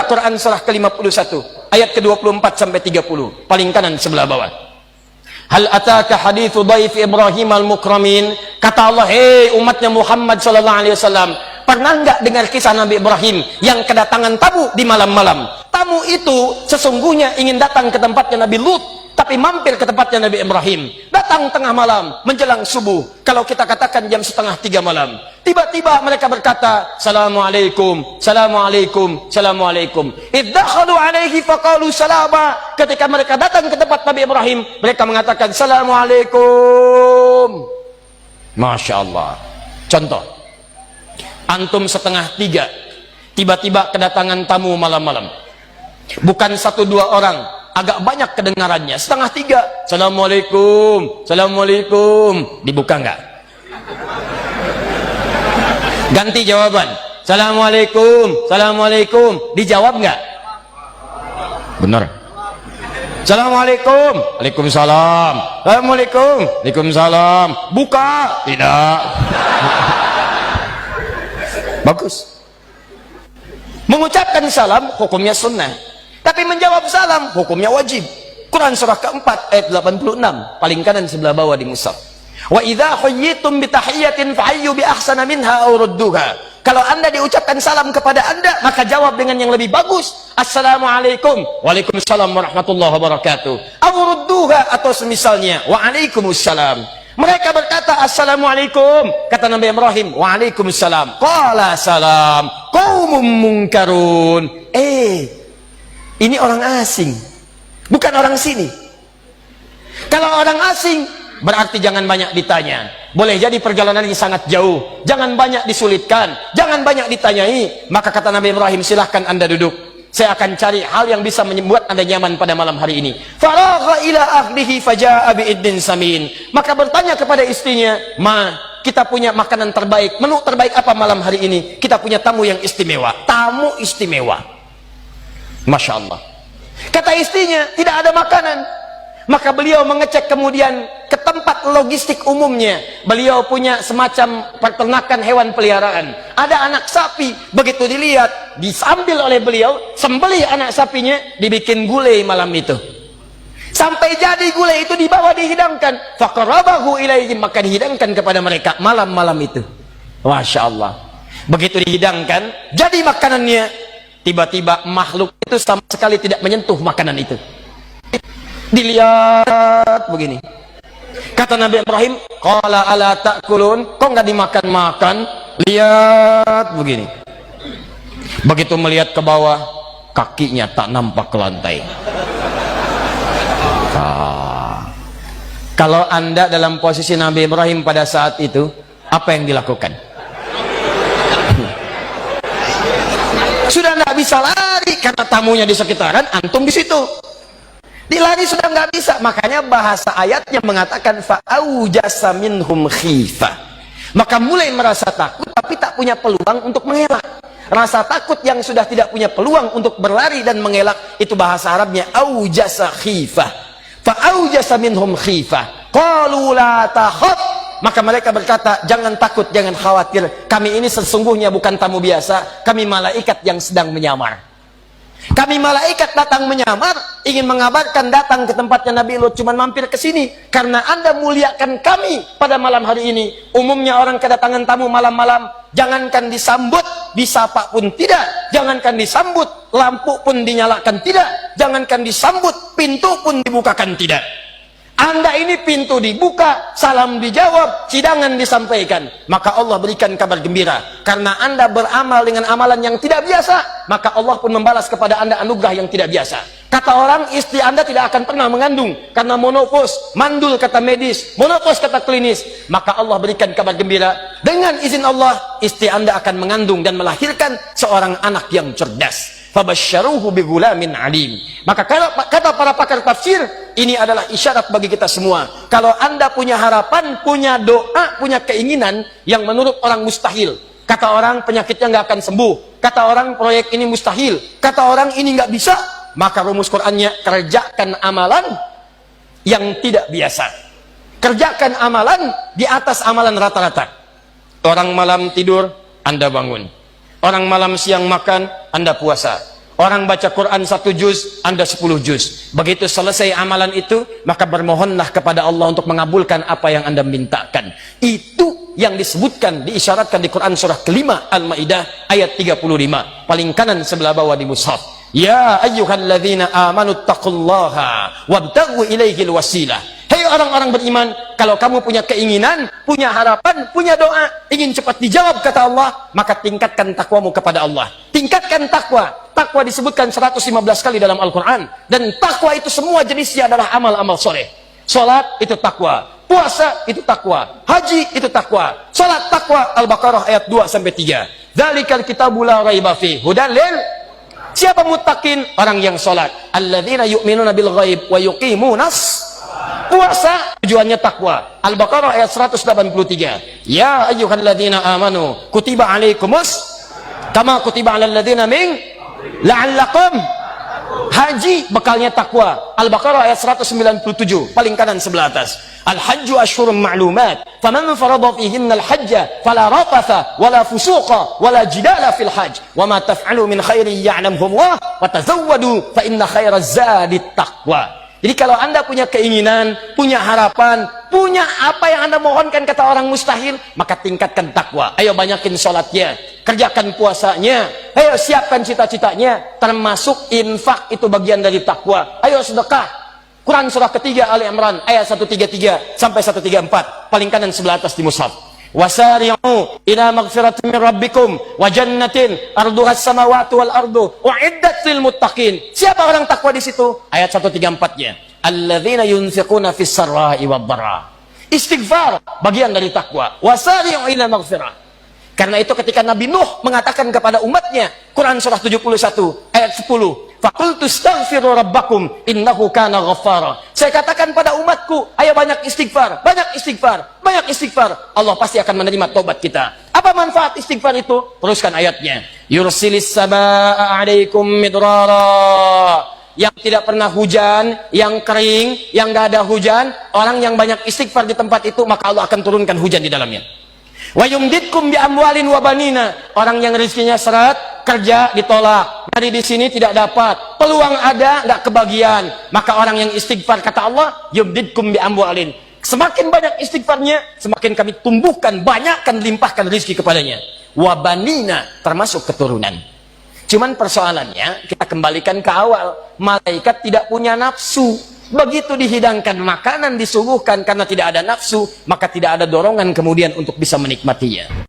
Quran surah ke-51 ayat ke-24 sampai 30, paling kanan sebelah bawah. Hal ataka hadithu dhaif Ibrahim al-mukramin. Kata Allah, hei umatnya Muhammad sallallahu alaihi wasallam, pernah enggak dengar kisah Nabi Ibrahim yang kedatangan tamu di malam-malam? Tamu itu sesungguhnya ingin datang ke tempatnya Nabi Lut, tapi mampir ke tempatnya Nabi Ibrahim. Datang tengah malam menjelang subuh, kalau kita katakan jam 2:30 malam. Tiba-tiba mereka berkata, Assalamualaikum, Assalamualaikum, Assalamualaikum. Iddakhalu alaihi faqalu salama. Ketika mereka datang ke tempat Nabi Ibrahim, mereka mengatakan Assalamualaikum. Masya Allah. Contoh, antum 2:30, tiba-tiba kedatangan tamu malam-malam. Bukan 1-2 orang, agak banyak kedengarannya. 2:30, Assalamualaikum, Assalamualaikum. Dibuka enggak? Ganti jawaban, Assalamualaikum, Assalamualaikum. Dijawab enggak? Benar. Assalamualaikum, Waalaikumsalam, Assalamualaikum, Waalaikumsalam. Buka? Tidak. Bagus. Mengucapkan salam hukumnya sunnah, tapi menjawab salam hukumnya wajib. Quran surah ke-4 ayat 86, paling kanan sebelah bawah di mushaf. Wa idza huyyitum bi tahiyyatin fahayyu bi ahsana minha aw rudduha. Kalau Anda diucapkan salam kepada Anda, maka jawab dengan yang lebih bagus. Assalamualaikum, Waalaikumsalam warahmatullahi wabarakatuh. Aw rudduha, atau semisalnya Waalaikumsalam. Mereka berkata Assalamualaikum, kata Nabi Ibrahim, Waalaikumsalam. Qala salam qaumum munkarun. Ini orang asing, bukan orang sini. Kalau orang asing, berarti jangan banyak ditanya. Boleh jadi perjalanan ini sangat jauh, jangan banyak disulitkan, jangan banyak ditanyai. Maka kata Nabi Ibrahim, silahkan Anda duduk, saya akan cari hal yang bisa membuat Anda nyaman pada malam hari ini. Faragha ila ahlihi faja'a bi'idin samin. Maka bertanya kepada istrinya, Ma, kita punya makanan terbaik, menu terbaik apa malam hari ini? Kita punya tamu yang istimewa. Tamu istimewa. Masya Allah. Kata istrinya, tidak ada makanan. Maka beliau mengecek kemudian ke tempat logistik umumnya. Beliau punya semacam peternakan hewan peliharaan. Ada anak sapi, begitu dilihat, diambil oleh beliau, sembelih anak sapinya, dibikin gulai malam itu. Sampai jadi gulai itu dibawa dihidangkan. Faqarabahu ilaihim, maka dihidangkan kepada mereka malam-malam itu. Masya Allah. Begitu dihidangkan, jadi makanannya. Tiba-tiba makhluk itu sama sekali tidak menyentuh makanan itu. Dilihat begini. Kata Nabi Ibrahim, qala ala ta'kulun, kok nggak dimakan-makan? Lihat begini. Begitu melihat ke bawah, kakinya tak nampak ke lantai. Kalau Anda dalam posisi Nabi Ibrahim pada saat itu, apa yang dilakukan? Sudah nggak bisa lari karena tamunya di sekitaran, antum di situ. Dilari sudah nggak bisa. Makanya bahasa ayatnya mengatakan fa'aujasa minhum khifah. Maka mulai merasa takut tapi tak punya peluang untuk mengelak. Rasa takut yang sudah tidak punya peluang untuk berlari dan mengelak, itu bahasa Arabnya aujasa khifah. Fa'aujasa minhum khifah. Qalu la takhaf. Maka mereka berkata, jangan takut, jangan khawatir. Kami ini sesungguhnya bukan tamu biasa. Kami malaikat yang sedang menyamar. Kami malaikat datang menyamar, ingin mengabarkan datang ke tempatnya Nabi Lut, cuman mampir ke sini karena Anda muliakan kami pada malam hari ini. Umumnya orang kedatangan tamu malam-malam, jangankan disambut, disapa pun tidak. Jangankan disambut, lampu pun dinyalakan tidak. Jangankan disambut, pintu pun dibukakan tidak. Anda ini pintu dibuka, salam dijawab, hidangan disampaikan. Maka Allah berikan kabar gembira. Karena Anda beramal dengan amalan yang tidak biasa, maka Allah pun membalas kepada Anda anugerah yang tidak biasa. Kata orang, istri Anda tidak akan pernah mengandung karena monopos, mandul kata medis, monopos kata klinis. Maka Allah berikan kabar gembira, dengan izin Allah, istri Anda akan mengandung dan melahirkan seorang anak yang cerdas. Fabasyaruhu bigulamin alim. Maka kata para pakar tafsir, ini adalah isyarat bagi kita semua. Kalau Anda punya harapan, punya doa, punya keinginan yang menurut orang mustahil. Kata orang penyakitnya nggak akan sembuh. Kata orang proyek ini mustahil. Kata orang ini nggak bisa. Maka rumus Qur'annya, kerjakan amalan yang tidak biasa. Kerjakan amalan di atas amalan rata-rata. Orang malam tidur, Anda bangun. Orang malam siang makan, Anda puasa. Orang baca Quran 1 juz, Anda 10 juz. Begitu selesai amalan itu, maka bermohonlah kepada Allah untuk mengabulkan apa yang Anda mintakan. Itu yang disebutkan, diisyaratkan di Quran surah kelima Al-Maidah ayat 35. Paling kanan sebelah bawah di mushaf. Ya ayyuhalladzina amanu taqullaha wabtaghu ilaihil wasilah. Hei orang-orang beriman, kalau kamu punya keinginan, punya harapan, punya doa, ingin cepat dijawab kata Allah, maka tingkatkan takwamu kepada Allah. Tingkatkan takwa. Takwa disebutkan 115 kali dalam Al-Quran. Dan takwa itu semua jenisnya adalah amal-amal soleh. Salat itu takwa, puasa itu takwa, haji itu takwa. Salat takwa, Al-Baqarah ayat 2-3. Dzalikal kitabu la raiba fihi hudan lil. Siapa muttaqin? Orang yang salat. Alladzina yu'minuna bil ghaib wa yuqimunas. Puasa tujuannya takwa. Al-Baqarah ayat 183. Ya ayyuhalladzina amanu kutiba alaikumus kama kutiba alal ladzina min la'allakum. Haji bekalnya takwa. Al-Baqarah ayat 197 paling kanan sebelah atas. Al-hajju asyhurun ma'lumat faman farada fihinna al-hajja fala rafatha wala fusuqa wala jidala fil hajj wa ma taf'alu min khairin ya'lamhu Allah wa tazawwadu fa inna khairaz zadi taqwa. Jadi kalau Anda punya keinginan, punya harapan, punya apa yang Anda mohonkan kata orang mustahil, maka tingkatkan takwa. Ayo banyakin sholatnya, kerjakan puasanya, ayo siapkan cita-citanya, termasuk infak itu bagian dari takwa. Ayo sedekah. Quran surah ketiga Ali Imran ayat 133 sampai 134, paling kanan sebelah atas di mushaf. Wasari'u ila maghfiratin min rabbikum wa jannatin arduha as-samawati wal ardu uiddat lil muttaqin. Siapa orang takwa di situ? Ayat 134-nya. Alladzina yunfiquna fis sarra'i wad dharra. Istighfar bagian dari takwa. Wasari'u ila maghfirah. Karena itu ketika Nabi Nuh mengatakan kepada umatnya, Quran surah 71 ayat 10, faqultu astaghfiru rabbakum innahu kana ghaffara. Saya katakan pada umatku, ayo banyak istighfar, banyak istighfar, banyak istighfar. Allah pasti akan menerima tobat kita. Apa manfaat istighfar itu? Teruskan ayatnya. Yursilis samaa 'alaikum midrara. Yang tidak pernah hujan, yang kering, yang gak ada hujan, orang yang banyak istighfar di tempat itu, maka Allah akan turunkan hujan di dalamnya. Wa yumditkum bi amwalin wa banina. Orang yang rezekinya seret, kerja ditolak, dari di sini tidak dapat, peluang ada nggak kebagian, maka orang yang istighfar kata Allah, yumditkum bi amwalin. Semakin banyak istighfarnya, semakin kami tumbuhkan, banyakkan, limpahkan rezeki kepadanya. Wa banina, termasuk keturunan. Cuman persoalannya kita kembalikan ke awal, malaikat tidak punya nafsu. Begitu dihidangkan makanan, disuguhkan karena tidak ada nafsu, maka tidak ada dorongan kemudian untuk bisa menikmatinya.